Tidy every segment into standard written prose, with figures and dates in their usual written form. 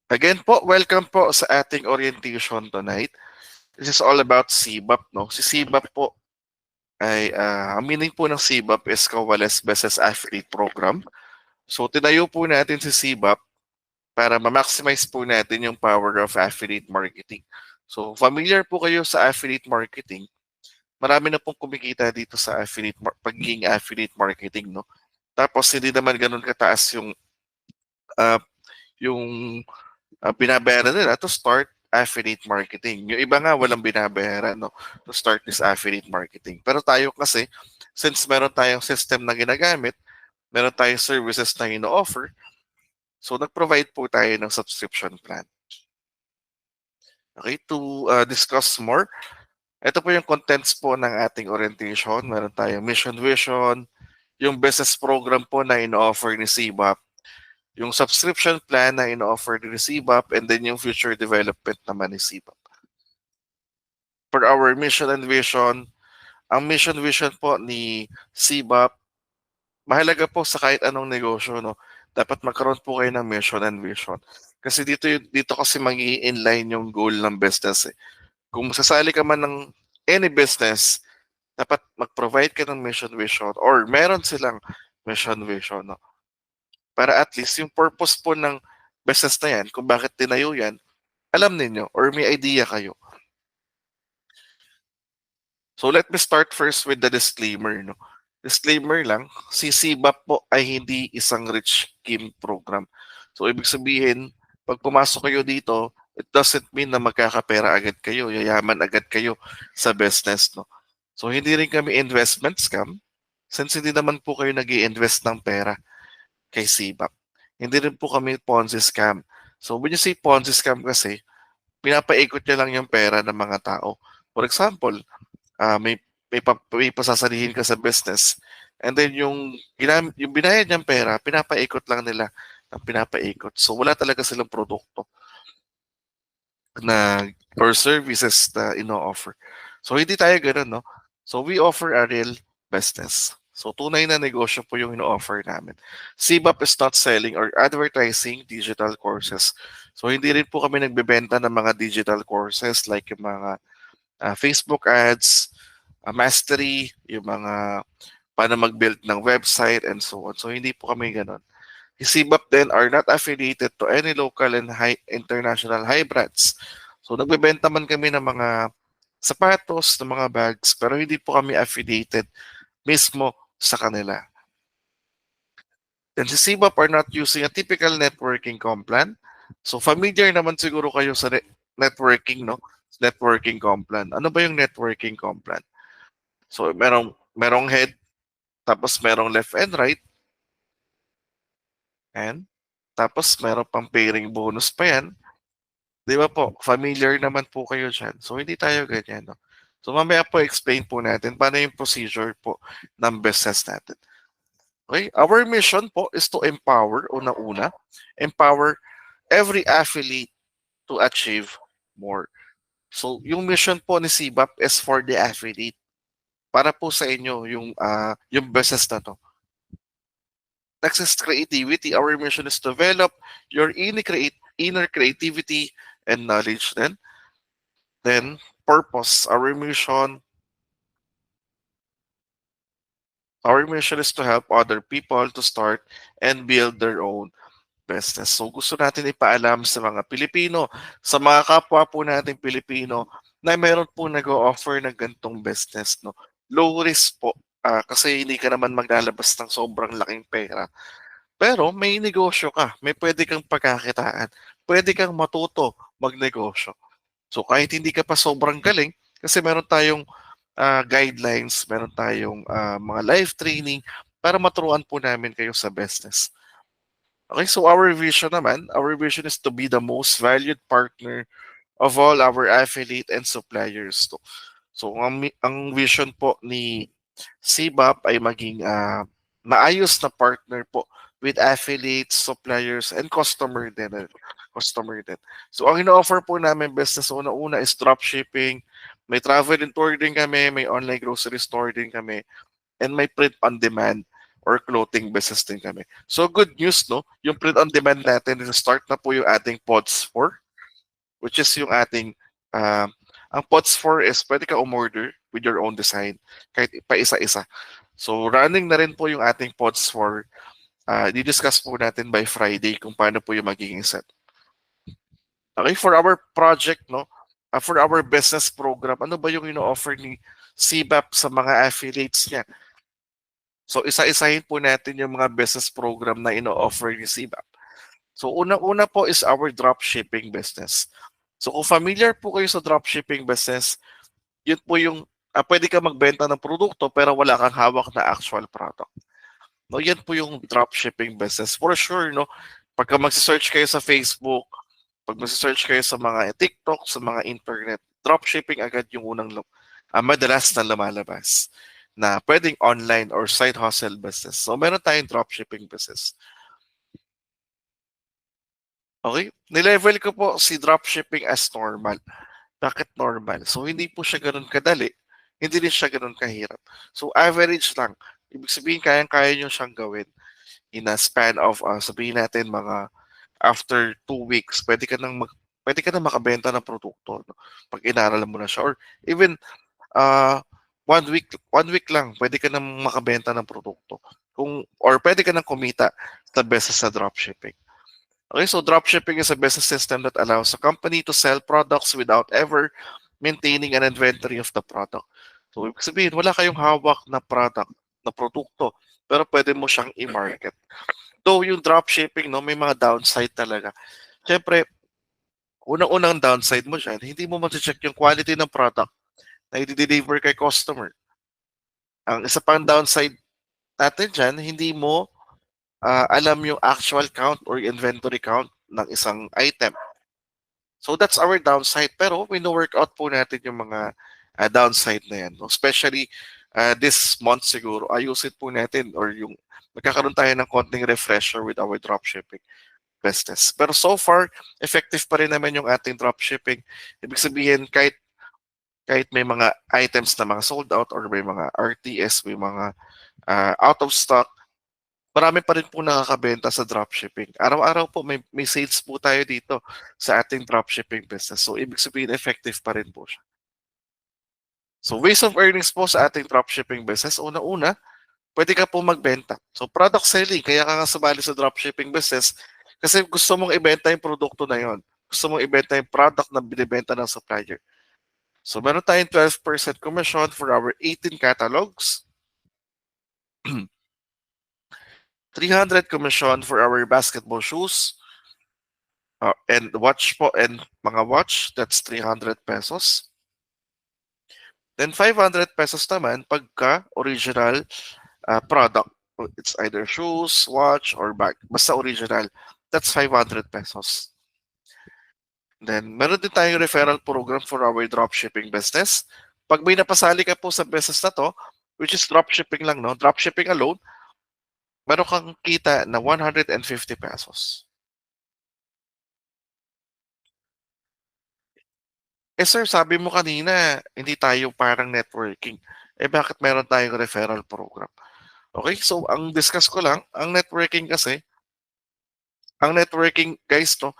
Again po, welcome po sa ating orientation tonight. This is all about CBAP, no? Si CBAP po ay, ang meaning po ng CBAP is Cawales Business Affiliate Program. So, tinayo po natin si CBAP para ma-maximize po natin yung power of affiliate marketing. So, familiar po kayo sa affiliate marketing. Marami na pong kumikita dito sa pagiging affiliate marketing, no? Tapos, hindi naman ganun kataas uh, yung binabayaran nila to start affiliate marketing. Yung iba nga walang binabayaran, no, to start this affiliate marketing. Pero tayo kasi, since meron tayong system na ginagamit, meron tayong services na ino-offer, so nag-provide po tayo ng subscription plan. Okay, to discuss more, ito po yung contents po ng ating orientation. Meron tayong mission vision, yung business program po na ino-offer ni CBAP, yung subscription plan na ino-offer ni CBAP, and then yung future development naman ni CBAP. For our mission and vision, ang mission vision po ni CBAP, mahalaga po sa kahit anong negosyo, no? Dapat magkaroon po kayo ng mission and vision. Kasi dito kasi mag-i-inline yung goal ng business. Kung sasali ka man ng any business, dapat mag-provide ka ng mission vision or meron silang mission vision, no? Para at least yung purpose po ng business na yan, kung bakit tinayo yan, alam ninyo or may idea kayo. So let me start first with the disclaimer. No? Disclaimer lang, si CBAP po ay hindi isang rich scheme program. So ibig sabihin, pag pumasok kayo dito, it doesn't mean na magkakapera agad kayo, yayaman agad kayo sa business. No? So hindi rin kami investment scam since hindi naman po kayo nag invest ng pera kay CBAP. Hindi rin po kami Ponzi scam. So when you say Ponzi scam kasi, pinapaikot niya lang yung pera ng mga tao. For example, may pasasalihin ka sa business, and then yung binayad niyang pera, pinapaikot lang nila ng pinapaikot. So wala talaga silang produkto na or services na ino-offer. So hindi tayo ganoon, no? So we offer a real business. So tunay na negosyo po yung ino-offer namin. CBAP is not selling or advertising digital courses. So hindi rin po kami nagbebenta ng mga digital courses like yung mga Facebook ads, mastery, yung mga paano mag-build ng website and so on. So hindi po kami ganon. CBAP then are not affiliated to any local and international high brands. So nagbebenta man kami ng mga sapatos, ng mga bags, pero hindi po kami affiliated mismo sa kanila. Then si CBAP are not using a typical networking com plan. So familiar naman siguro kayo sa networking, no? Networking com plan. Ano ba yung networking com plan? So merong head, tapos merong left and right, and tapos meron pang pairing bonus pa yan. Di ba po? Familiar naman po kayo dyan. So hindi tayo ganyan. No? So mamaya po explain po natin paano yung procedure po ng business natin. Okay? Our mission po is to empower, una-una, empower every affiliate to achieve more. So yung mission po ni CBAP is for the affiliate. Para po sa inyo yung business na to. Next is creativity. Our mission is to develop your inner creativity and knowledge. Then purpose. Our mission is to help other people to start and build their own business. So gusto natin ipaalam sa mga Pilipino, sa mga kapwa po natin Pilipino na meron po nag-o-offer ng gantong business. No? Low risk po kasi hindi ka naman maglalabas ng sobrang laking pera. Pero may negosyo ka, may pwede kang pagkakitaan, pwede kang matuto magnegosyo. So kahit hindi ka pa sobrang galing, kasi meron tayong guidelines, meron tayong mga live training para maturuan po namin kayo sa business. Okay, so our vision is to be the most valued partner of all our affiliate and suppliers. So ang vision po ni CBAP ay maging maayos na partner po with affiliates, suppliers, and customer din. So ang ino-offer po namin business una-una is dropshipping, may travel and tour din kami, may online grocery store din kami, and may print on demand or clothing business din kami. So good news, no? Yung print on demand natin, start na po yung ating PODS 4, which is yung ating ang PODS 4 is pwede ka umorder with your own design kahit pa isa-isa. So running na rin po yung ating PODS 4. Di-discuss po natin by Friday kung paano po yung magiging set. Okay, for our project, no? For our business program, ano ba yung ino-offer ni CBAP sa mga affiliates niya? So isa-isahin po natin yung mga business program na ino-offer ni CBAP. So unang-una po is our dropshipping business. So kung familiar po kayo sa dropshipping business, yun po yung pwede ka magbenta ng produkto pero wala kang hawak na actual product. No, yan po yung dropshipping business. For sure, no? Pagka mag-search kayo sa Facebook, pag mag-search kayo sa mga TikTok, sa mga internet, dropshipping agad yung madalas na lumalabas na pwedeng online or side hustle business. So meron tayong dropshipping business. Okay? Nilevel ko po si dropshipping as normal. Bakit normal? So hindi po siya ganun kadali. Hindi rin siya ganun kahirap. So average lang. Ibig sabihin, kayang-kaya nyo siyang gawin in a span of, sabihin natin, mga after 2 weeks, pwede ka nang makabenta ng produkto, no? Pag inaral mo na siya. Or even, uh, 1 week lang, pwede ka nang makabenta ng produkto. Or pwede ka nang kumita sa business sa dropshipping. Okay, so dropshipping is a business system that allows a company to sell products without ever maintaining an inventory of the product. So, ibig sabihin, wala kayong hawak na product, na produkto, pero pwede mo siyang i-market. Though yung dropshipping, no, may mga downside talaga. Siyempre, unang-unang downside mo dyan, hindi mo ma-check yung quality ng product na i-deliver kay customer. Ang isa pang downside natin dyan, hindi mo alam yung actual count or inventory count ng isang item. So that's our downside. Pero wino-workout po natin yung mga downside na yan. No? Especially this month siguro, ayusin po natin or yung magkakaroon tayo ng konting refresher with our dropshipping business. Pero so far, effective pa rin naman yung ating dropshipping. Ibig sabihin, kahit may mga items na mga sold out or may mga RTS, may mga out of stock, marami pa rin po nakakabenta sa dropshipping. Araw-araw po may sales po tayo dito sa ating dropshipping business. So ibig sabihin effective pa rin po siya. So ways of earnings po sa ating dropshipping business, una-una, pwede ka po magbenta. So product selling, kaya ka nga sumali sa dropshipping business kasi gusto mong ibenta yung produkto na yon. Gusto mong ibenta yung product na binibenta ng supplier. So meron tayong 12% commission for our 18 catalogs. 300 commission for our basketball shoes. And watch po, and mga watch, that's 300 pesos. Then 500 pesos naman pagka original product. It's either shoes, watch, or bag. Basta original. That's 500 pesos. Then, meron din tayong referral program for our dropshipping business. Pag may napasali ka po sa business na to, which is dropshipping lang, no? Dropshipping alone, meron kang kita na 150 pesos. Sir, sabi mo kanina, hindi tayo parang networking. Bakit meron tayong referral program? Okay, so ang discuss ko lang, ang networking guys, no,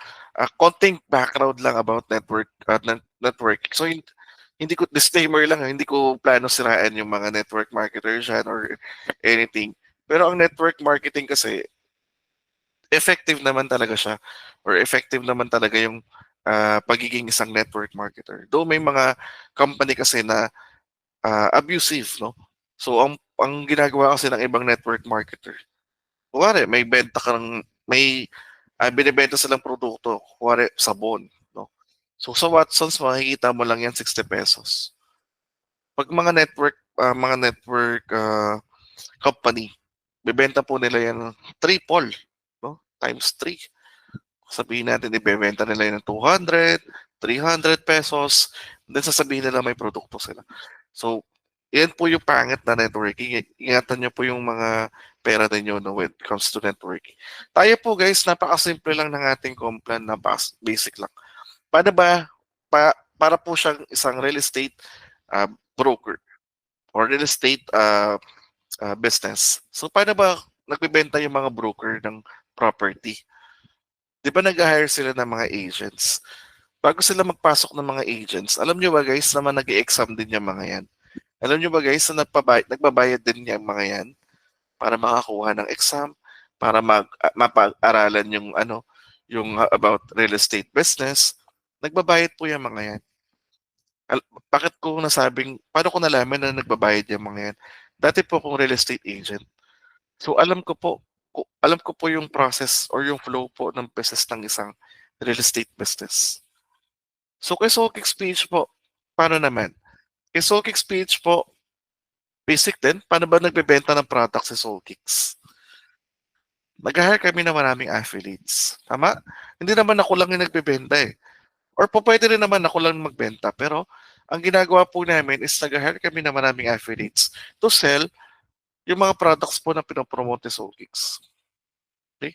konting background lang about networking. So hindi ko, disclaimer lang, hindi ko plano siraan yung mga network marketers yan or anything. Pero ang network marketing kasi, effective naman talaga siya or effective naman talaga yung pagiging isang network marketer. Though may mga company kasi na abusive, no? So ang ginagawa kasi ng ibang network marketer, kuwari may binibenta silang produkto, kuwari sabon, no? So sa Watsons makikita mo lang yan 60 pesos. Pag mga network company, bebenta po nila yan triple, no? Times 3. Sabihin natin ibebenta nila yan ng 200, 300 pesos, then sasabihin nila may produkto sila. So, yan po yung pangit na networking. Ingatan nyo po yung mga pera ninyo, no, when it comes to networking. Tayo po guys, napakasimple lang ng ating complan, basic lang. Paano ba, para po siyang isang real estate broker or real estate business. So paano ba nagbebenta yung mga broker ng property? 'Di ba nag-hire sila ng mga agents? Bago sila magpasok ng mga agents, alam niyo ba guys naman nag-e-exam din yung mga yan? Alam niyo ba guys na nagbabayad din yung mga yan para makakuha ng exam, para mapag-aralan yung about real estate business. Nagbabayad po yung mga yan. Bakit ko nasabing, paano ko nalaman na nagbabayad yung mga yan? Dati po akong real estate agent. So alam ko po yung process or yung flow po ng business ng isang real estate business. So kay Soulkicks PH po, paano naman? Kay Soulkicks PH po, basic din, paano ba nagbebenta ng product si Soulkicks? Nag-hire kami ng maraming affiliates. Tama? Hindi naman ako lang yung nagbebenta eh. Or po pwede rin naman ako lang magbenta. Pero ang ginagawa po namin is nag-hire kami ng maraming affiliates to sell yung mga products po na pinopromote ni Soulkicks. Okay?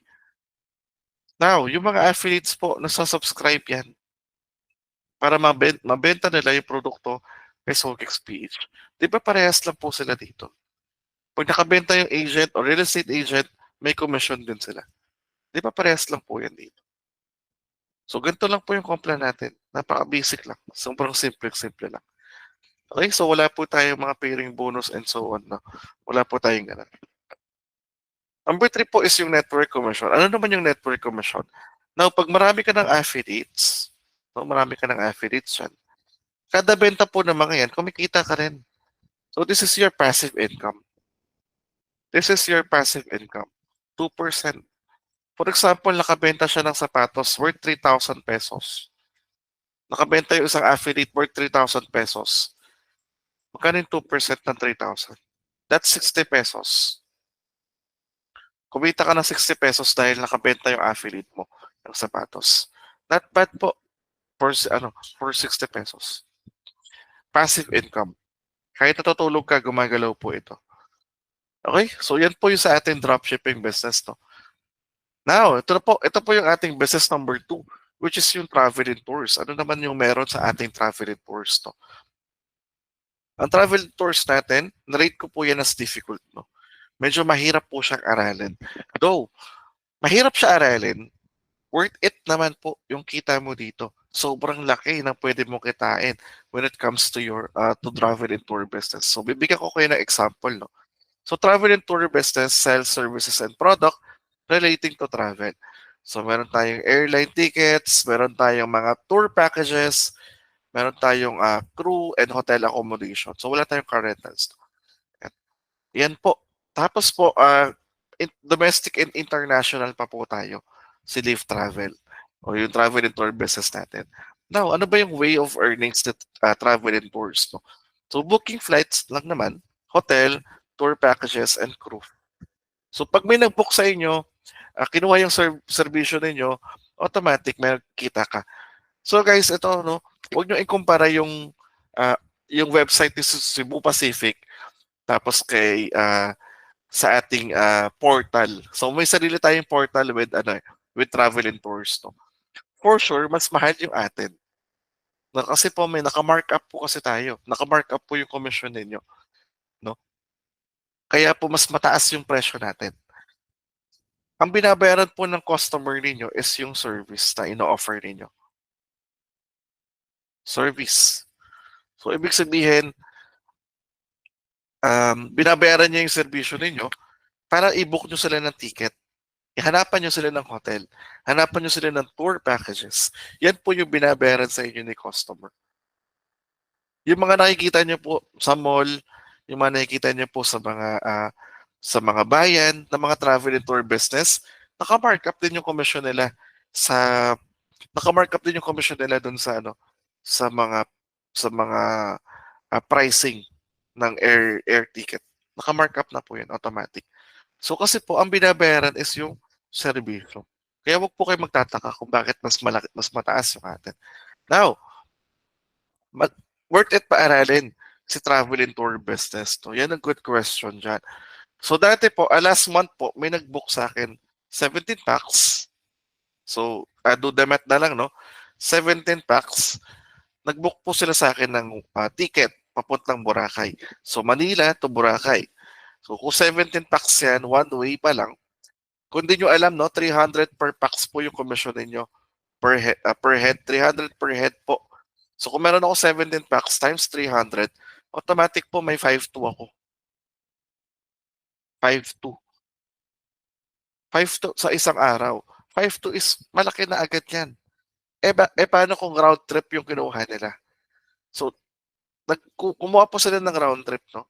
Now, yung mga affiliates po, nasa-subscribe yan para mabenta nila yung produkto kay Soulkicks PH. Di ba parehas lang po sila dito? Pag nakabenta yung agent or real estate agent, may commission din sila. Di ba parehas lang po yan dito? So, ganito lang po yung compla natin. Napaka-basic lang. Sobrang simple lang. Okay, so wala po tayong mga pairing bonus and so on. No? Wala po tayong ganun. Number 3 po is yung network commission. Ano naman yung network commission? Now, pag marami ka ng affiliates, yan, kada benta po ng mga yan, kumikita ka rin. So, this is your passive income. 2%. For example, nakabenta siya ng sapatos worth 3,000 pesos. Nakabenta yung isang affiliate worth 3,000 pesos. Magkano yung 2% ng 3,000? That's 60 pesos. Kumita ka ng 60 pesos dahil nakabenta yung affiliate mo ng sapatos. Not bad po for 60 pesos. Passive income. Kahit natutulog ka, gumagalaw po ito. Okay? So yan po yung sa ating dropshipping business. No? Now, ito po yung ating business number 2, which is yung travel and tours. Ano naman yung meron sa ating travel and tours? No? Ang travel tours natin, na-rate ko po yan as difficult. No? Medyo mahirap po siyang aralin. Though, mahirap siya aralin, worth it naman po yung kita mo dito. Sobrang laki ng pwede mo kitain when it comes to your to travel and tour business. So, bibigyan ko kayo ng example. No? So, travel and tour business sells services and product relating to travel. So, meron tayong airline tickets, meron tayong mga tour packages, meron tayong crew and hotel accommodation. So, wala tayong car rentals. Yan po. Tapos po, domestic and international pa po tayo. Si Live Travel o yung travel and tour business natin. Now, ano ba yung way of earnings that travel and tours? No? So, booking flights lang naman, hotel, tour packages, and crew. So, pag may nag-book sa inyo, kinuha yung servisyo ninyo, automatic may kita ka. So guys, ito no, huwag niyo ikumpara yung website ni Cebu Pacific tapos sa ating portal. So may sarili tayong portal with travel and tours no. For sure, mas mahal yung atin. Kasi po may naka-mark up po kasi tayo. Naka-mark up po yung commission ninyo, no? Kaya po mas mataas yung presyo natin. Ang binabayaran po ng customer ninyo is yung service na ino-offer ninyo. Service. So, ibig sabihin, binabayaran niya yung serbisyo ninyo para i-book nyo sila ng ticket. Hanapan nyo sila ng hotel. Hanapan nyo sila ng tour packages. Yan po yung binabayaran sa inyo ni customer. Yung mga nakikita nyo po sa mall, yung mga nakikita nyo po sa mga bayan ng mga travel and tour business, naka-markup din yung commission nila naka-markup din yung commission nila doon sa mga pricing ng air ticket. Naka-markup na po yun, automatic. So kasi po, ang binabayaran is yung serbisyo. Kaya wag po kayo magtataka kung bakit mas mataas yung atin. Now, worth it pa aralin si travel and tour business to? Yan ang good question dyan. So dati po, last month po, may nag-book sa akin 17 packs. So, do the math na lang, no? 17 packs. Nag-book po sila sa akin ng ticket papuntang Boracay. So, Manila to Boracay. So kung 17 packs yan, one way pa lang. Kung di nyo alam, no, 300 per packs po yung commission ninyo. Per head, 300 per head po. So kung meron ako 17 packs times 300, automatic po may 5-2 ako. 5-2. 5-2 sa isang araw. 5-2 is malaki na agad yan. Paano kung round trip yung kinuha nila? So, kumuha po sila ng round trip, no?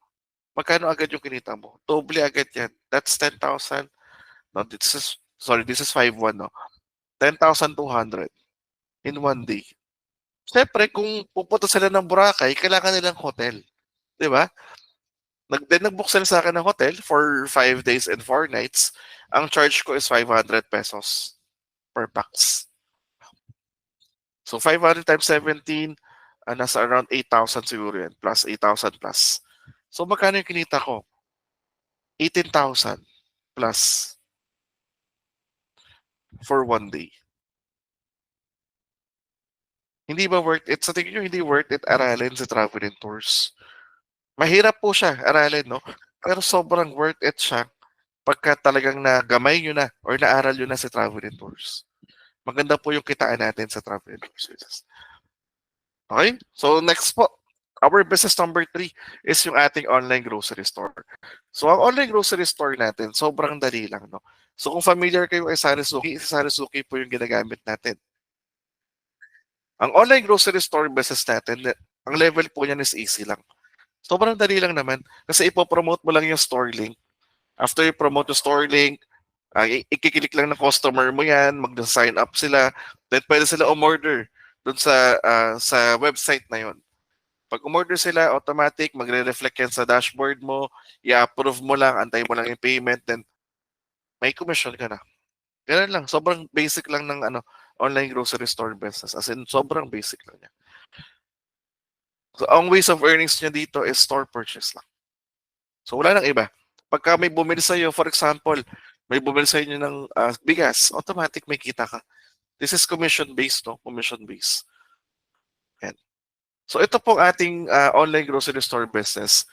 Magkano agad yung kinita mo? Doble agad yan. That's 10,000. No, this is 5-1, no? 10,200 in one day. Siyempre, kung pupunta sila ng Boracay, kailangan nilang hotel. Di ba? Nag-book sila sa akin ng hotel for 5 days and 4 nights. Ang charge ko is 500 pesos per pax. So 500 times 17, nasa around 8,000 siguro yan. Plus 8,000 plus. So magkano yung kinita ko? 18,000 plus for one day. Hindi ba worth it? Sa tingin nyo, hindi worth it aralin sa travel and tours? Mahirap po siya aralin, no? Pero sobrang worth it siya pagka talagang nagamay nyo na or naaral nyo na sa travel and tours. Maganda po yung kitaan natin sa travel and tours. Okay? So next po, our business number 3 is yung ating online grocery store. So ang online grocery store natin, sobrang dali lang, no? So kung familiar kayo kay Sarisuki po yung ginagamit natin. Ang online grocery store business natin, ang level po niyan is easy lang. Sobrang dali lang naman kasi ipopromote mo lang yung store link. After you promote yung store link, ikikilik lang ng customer mo yan, mag-sign up sila, then pwede sila umorder dun sa website na yon. Pag umorder sila, automatic, magre-reflect yan sa dashboard mo, i-approve mo lang, antay mo lang yung payment, then may commission ka na. Ganun lang, sobrang basic lang ng online grocery store business. As in, sobrang basic lang niya. So, ang ways of earnings niya dito is store purchase lang. So, wala nang iba. Pagka may bumili sa'yo, for example, may bumili sa inyo ng bigas, automatic may kita ka. This is commission-based, no? Commission-based. Yan. So, ito pong ating online grocery store business.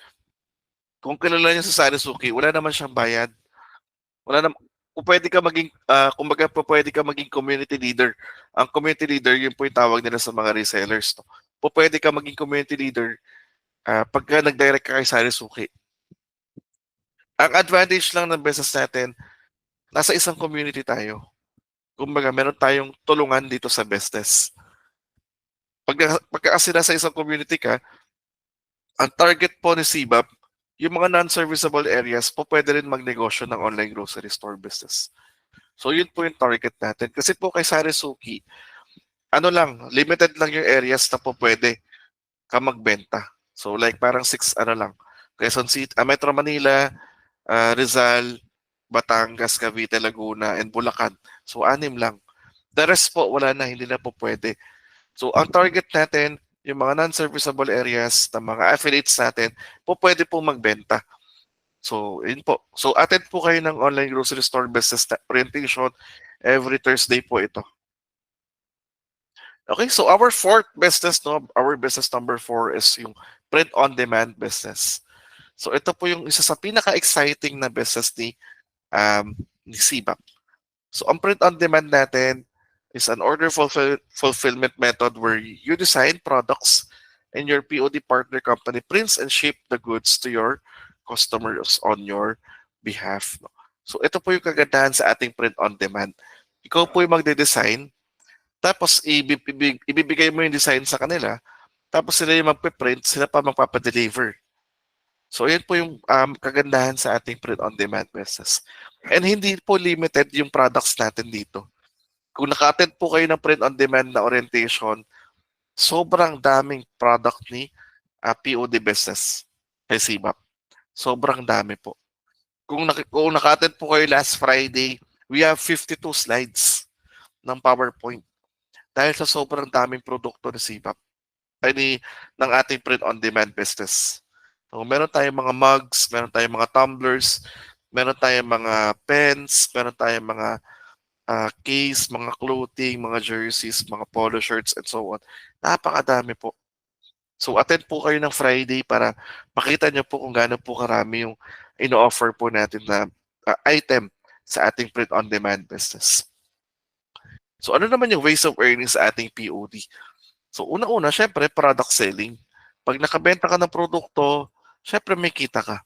Kung kilala niyo sa Sarisuki, wala naman siyang bayad. Wala naman, kung pwede ka maging, kumbaga po pwede ka maging community leader. Ang community leader, yun po yung tawag nila sa mga resellers. No? Po pwede ka maging community leader pagka nag-direct ka kay Sarisuki. Ang advantage lang ng business natin, nasa isang community tayo. Kumbaga, meron tayong tulungan dito sa business. Pagka kasi nasa isang community ka, ang target po ni CBAP, yung mga non-serviceable areas po pwede rin magnegosyo ng online grocery store business. So yun po yung target natin. Kasi po kay Sarisuki, limited lang yung areas na po pwede ka magbenta. So like parang 6 lang. Quezon City, Metro Manila, Rizal, Batangas, Cavite, Laguna, and Bulacan. So 6 lang. The rest po, wala na, hindi na po pwede. So ang target natin, yung mga non-serviceable areas ng mga affiliates natin, po pwede po magbenta. So, yun po. So, attend po kayo ng online grocery store business orientation every Thursday po ito. Okay, so our fourth business, no, our business number 4 is yung print-on-demand business. So, ito po yung isa sa pinaka-exciting na business ni CBAP. So, ang print-on-demand natin is an order fulfillment method where you design products and your POD partner company prints and ship the goods to your customers on your behalf. No? So ito po yung kagandahan sa ating print on demand. Ikaw po yung magde-design, tapos ibibigay mo yung design sa kanila, tapos sila yung magpe-print, sila pa magpapadeliver. So yan po yung kagandahan sa ating print on demand business. And hindi po limited yung products natin dito. Kung naka-attend po kayo ng print on demand na orientation, sobrang daming product ni POD business kay CBAP. Sobrang dami po. Kung naka-attend po kayo last Friday, we have 52 slides ng PowerPoint dahil sa sobrang daming produkto ni CBAP ng ating print on demand business. So, meron tayong mga mugs, meron tayong mga tumblers, meron tayong mga pens, meron tayong mga case, mga clothing, mga jerseys, mga polo shirts, and so on. Napakadami po. So attend po kayo ng Friday para makita nyo po kung gaano po karami yung ino-offer po natin na item sa ating print-on-demand business. So ano naman yung ways of earning sa ating POD? So una-una, syempre product selling. Pag nakabenta ka ng produkto, syempre may kita ka.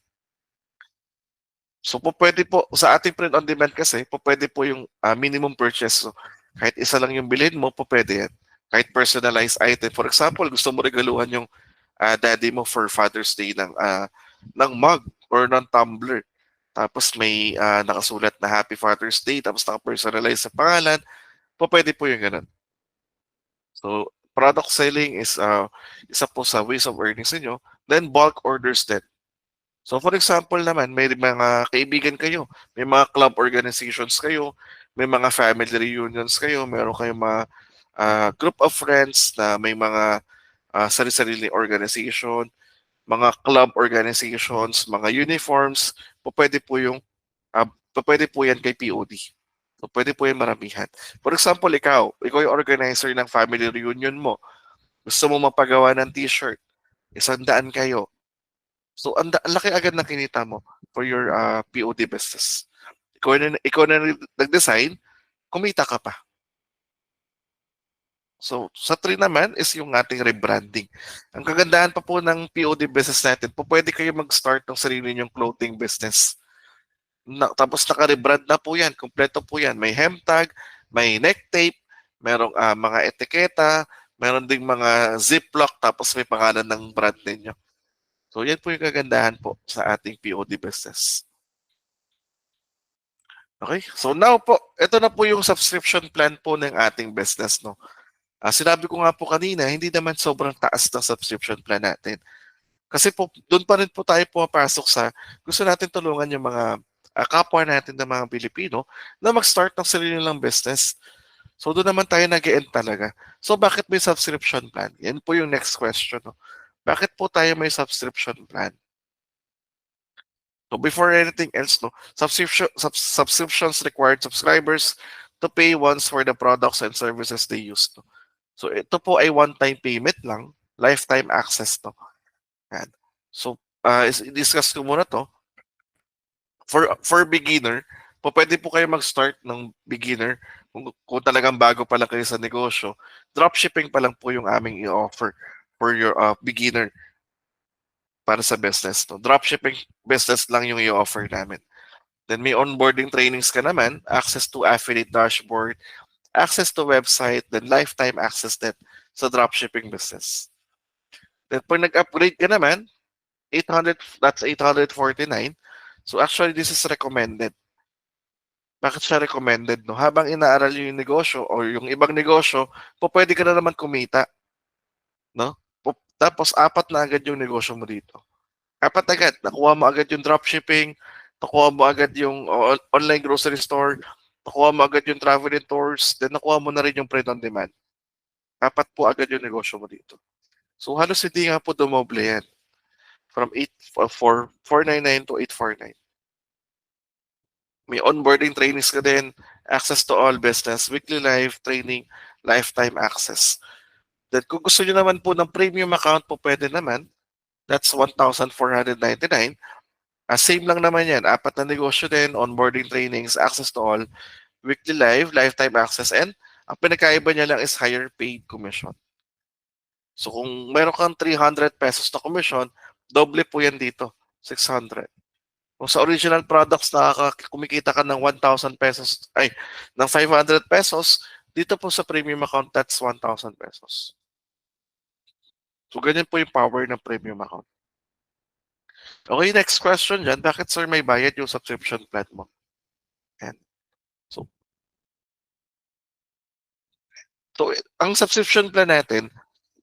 So pwede po, sa ating print on demand kasi, pwede po yung minimum purchase. So, kahit isa lang yung bilhin mo, pwede yan. Kahit personalized item. For example, gusto mo regaluhan yung daddy mo for Father's Day ng mug or ng tumbler. Tapos may nakasulat na Happy Father's Day, tapos naka-personalize sa pangalan, pwede po yung ganun. So, product selling is isa po sa ways of earnings ninyo. Then, bulk orders din. So, for example naman, may mga kaibigan kayo, may mga club organizations kayo, may mga family reunions kayo, meron kayong mga group of friends na may mga sarili-sarili organization, mga club organizations, mga uniforms, pwede po yung pwede po yan kay POD. So, pwede po yan maramihan. For example, ikaw yung organizer ng family reunion mo. Gusto mo mapagawa ng t-shirt, 100 kayo. So, ang laki agad na kinita mo for your POD business. Ikaw na nag-design, kumita ka pa. So, sa 3 naman is yung ating rebranding. Ang kagandahan pa po ng POD business natin, pwede kayo mag-start ng sarili nyong clothing business. Tapos naka-rebrand na po yan, kompleto po yan. May hem tag, may neck tape, merong mga etiketa, meron ding mga ziplock, tapos may pangalan ng brand ninyo. So yan po yung kagandahan po sa ating POD business. Okay, so now po, ito na po yung subscription plan po ng ating business. No? Sinabi ko nga po kanina, hindi naman sobrang taas ng subscription plan natin. Kasi po, doon pa rin po tayo pumapasok sa gusto natin tulungan yung mga kapwa natin ng mga Pilipino na mag-start ng sarili nilang business. So doon naman tayo nag-e-end talaga. So bakit may subscription plan? Yan po yung next question. No? Bakit po tayo may subscription plan? So before anything else, no, subscriptions required subscribers to pay once for the products and services they use. No? So ito po ay one-time payment lang, lifetime access. No? Yan. So discuss ko muna to. For beginner, pwede po kayo mag-start ng beginner kung talagang bago pa lang kayo sa negosyo. Dropshipping pa lang po yung aming i-offer for your beginner para sa business. No? Dropshipping business lang yung i-offer namin. Then may onboarding trainings ka naman, access to affiliate dashboard, access to website, then lifetime access din sa dropshipping business. Then pag nag-upgrade ka naman, 800, that's 849. So actually, this is recommended. Bakit siya recommended? No? Habang inaaral yung negosyo o yung ibang negosyo, pwede ka na naman kumita. No? Tapos, 4 na agad yung negosyo mo dito. 4 agad. Nakuha mo agad yung dropshipping, nakuha mo agad yung online grocery store, nakuha mo agad yung travel and tours, then nakuha mo na rin yung print on demand. 4 po agad yung negosyo mo dito. So, halos hindi nga po dumoble yan. From 499 to 849. May onboarding trainings ka din, access to all business, weekly live training, lifetime access. Then kung gusto nyo naman po ng premium account po pwede naman, that's 1,499. Same lang naman yan, 4 na negosyo din, onboarding trainings, access to all, weekly live, lifetime access, and ang pinakaiba niya lang is higher paid commission. So kung meron kang 300 pesos na commission, doble po yan dito, 600. Kung sa original products kumikita ka ng 1,000 pesos, ng 500 pesos, dito po sa premium account, that's 1,000 pesos. So, ganyan po yung power ng premium account. Okay, next question dyan. Bakit, sir, may bayad yung subscription plan mo? Yan. So, ang subscription plan natin,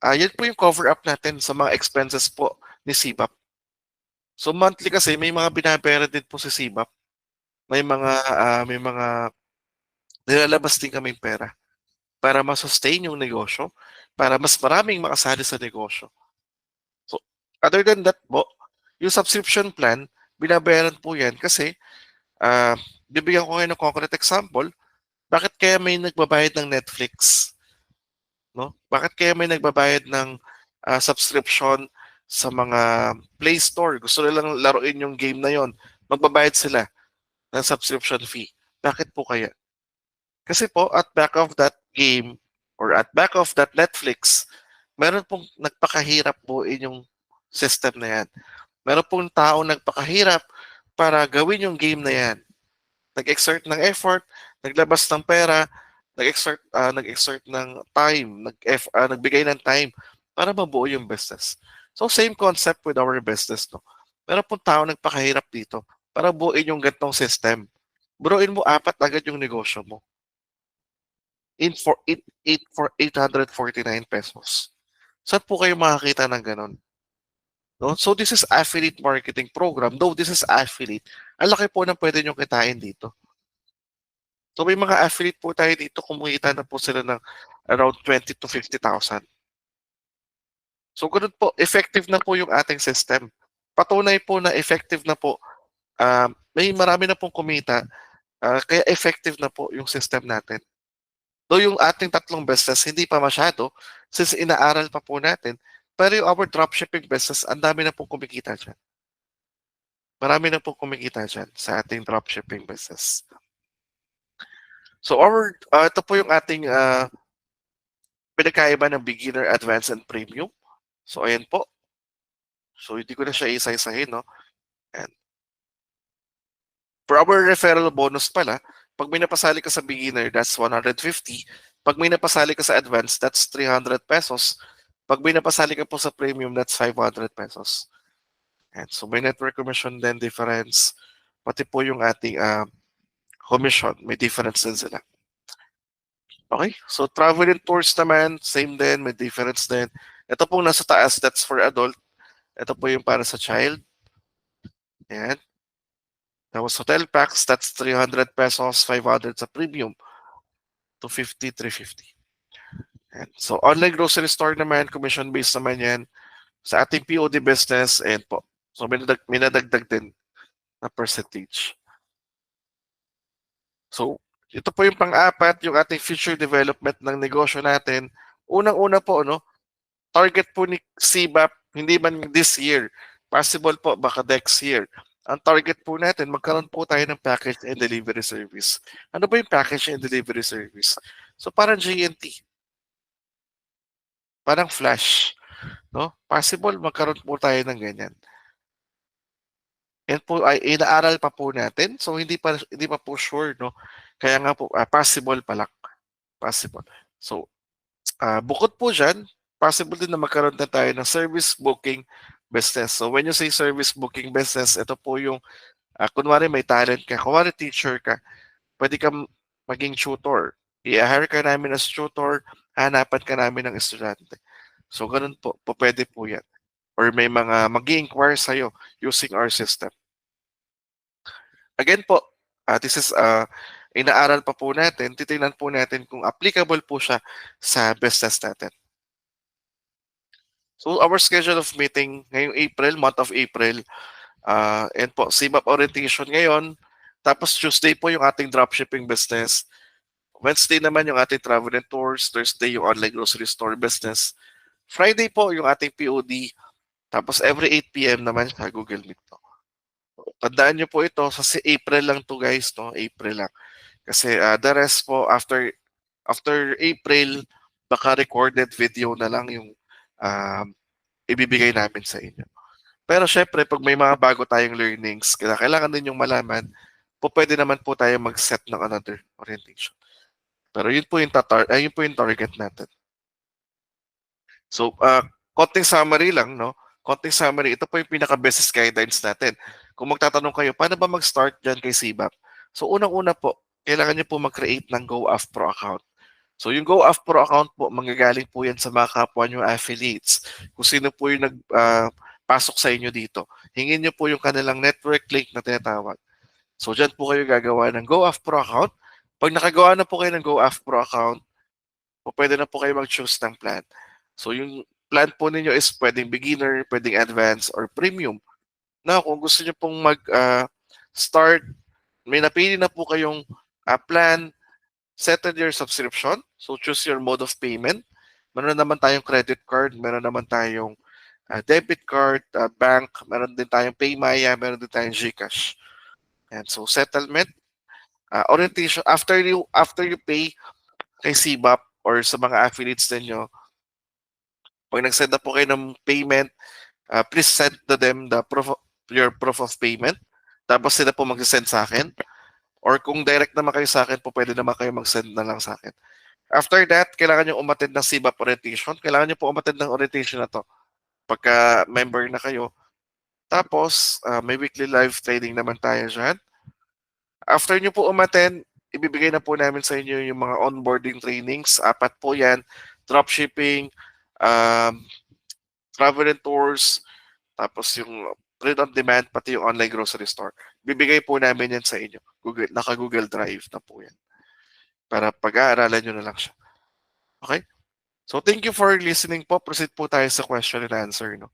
yan po yung cover up natin sa mga expenses po ni CBAP. So, monthly kasi, may mga binabayaran din po si CBAP. May mga nilalabas din kaming pera para ma-sustain yung negosyo, para mas maraming makasali sa negosyo. So, other than that po, yung subscription plan, binabayaran po yan kasi, bibigyan ko kayo ng concrete example, bakit kaya may nagbabayad ng Netflix? No? Bakit kaya may nagbabayad ng subscription sa mga Play Store? Gusto nilang laruin yung game na yon. magbabayad sila ng subscription fee. Bakit po kaya? Kasi po, at back of that game or at back of that Netflix, meron pong nagpakahirap po inyong system na yan. Meron pong tao nagpakahirap para gawin yung game na yan. Nag-exert ng effort, naglabas ng pera, nag-exert ng time, nagbigay ng time para mabuo yung business. So same concept with our business, no. Meron pong tao nagpakahirap dito para buuin yung gantong system. Buruin mo apat agad yung negosyo mo in for 849 pesos. Saan po kayo makakita ng ganun? No? So this is affiliate marketing program. Though this is affiliate, ang laki po ng pwede nyo kitain dito. So may mga affiliate po tayo dito, kumikita na po sila ng around 20 to 50,000. So ganun po, effective na po yung ating system. Patunay po na effective na po. May marami na pong kumita, kaya effective na po yung system natin. Though yung ating tatlong business, hindi pa masyado, since inaaral pa po natin, pero yung our dropshipping business, ang dami na pong kumikita dyan. Marami na pong kumikita dyan sa ating dropshipping business. So ito po yung ating pinagkaiba ng beginner, advanced, and premium. So ayan po. So hindi ko na siya isa-isahin, no? And for our referral bonus pala, pag may napasali ka sa beginner, that's 150. Pag may napasali ka sa advanced, that's 300 pesos. Pag may napasali ka po sa premium, that's 500 pesos. And so may network commission din difference. Pati po yung ating commission, may difference din sila. Okay, so travel and tours naman, same din, may difference din. Ito pong nasa taas, that's for adult. Ito po yung para sa child. Ayan. Tapos hotel packs, that's 300 pesos, 500 sa premium. 250, 350. Ayan. So online grocery store naman, commission-based naman yan. Sa ating POD business, ayan po. So may nadagdag din na percentage. So ito po yung pang-apat, yung ating future development ng negosyo natin. Unang-una po, no, target po ni CBAP, hindi man this year, possible po baka next year. Ang target po natin, magkaroon po tayo ng package and delivery service. Ano ba yung package and delivery service? So parang GNT, parang Flash, no? Possible magkaroon po tayo ng ganyan. Yan po ay inaaral pa po natin. So hindi pa po sure, no? Kaya nga po possible pala. Possible. So bukod po diyan, possible din na magkaroon na tayo ng service booking business. So when you say service booking business, ito po yung kunwari may talent ka, kunwari teacher ka, pwede kang maging tutor. I-hire ka namin as tutor, hanapan ka namin ng estudyante. So ganun po, pwede po yan. Or may mga mag-i-inquire sa'yo using our system. Again po, this is inaaral pa po natin, titingnan po natin kung applicable po siya sa business natin. So our schedule of meeting ngayong April, month of April, and po, CBAP orientation ngayon, tapos Tuesday po yung ating dropshipping business, Wednesday naman yung ating travel and tours, Thursday yung online grocery store business, Friday po yung ating POD, tapos every 8 p.m. naman sa Google Meet. No? Tandaan nyo po ito, sa April lang to guys, no? April lang. Kasi the rest po, after April, baka recorded video na lang yung ibibigay namin sa inyo. Pero syempre, pag may mga bago tayong learnings, kailangan din yung malaman, pwede naman po tayo mag-set ng another orientation. Pero yun po yung target natin. So, konting summary lang, no? Konting summary, ito po yung pinaka-business guidelines natin. Kung magtatanong kayo, paano ba mag-start dyan kay CBAP? So, unang-una po, kailangan nyo po mag-create ng GoAff Pro account. So, yung GoAff Pro account po, manggagaling po yan sa mga kapwa nyo affiliates. Kung sino po yung pasok sa inyo dito. Hingin nyo po yung kanilang network link na tinatawag. So, dyan po kayo gagawa ng GoAff Pro account. Pag nakagawa na po kayo ng GoAff Pro account, pwede na po kayo mag-choose ng plan. So, yung plan po ninyo is pwedeng beginner, pwedeng advanced, or premium. Na kung gusto nyo pong mag-start, may napili na po kayong plan, settle your subscription. So, choose your mode of payment. Meron naman tayong credit card, meron naman tayong debit card, bank, meron din tayong Paymaya, meron din tayong GCash. And so settlement, orientation, after you pay kay CBAP or sa mga affiliates ninyo, pag nag-send na po kayo ng payment, please send to them your proof of payment. Tapos sila po mag-send sa akin. Or kung direct naman kayo sa akin po, pwede naman kayo mag-send na lang sa akin. After that, kailangan nyo umattend ng CBAP orientation. Kailangan nyo po umattend ng orientation na to pagka member na kayo. Tapos, may weekly live training naman tayo dyan. After nyo po umattend, ibibigay na po namin sa inyo yung mga onboarding trainings. 4 po yan. Dropshipping, travel and tours, tapos yung print on demand, pati yung online grocery store. Bibigay po namin yan sa inyo. Naka-Google Drive na po yan. Para pag-aaralan nyo na lang siya. Okay? So thank you for listening po. Proceed po tayo sa question and answer. No?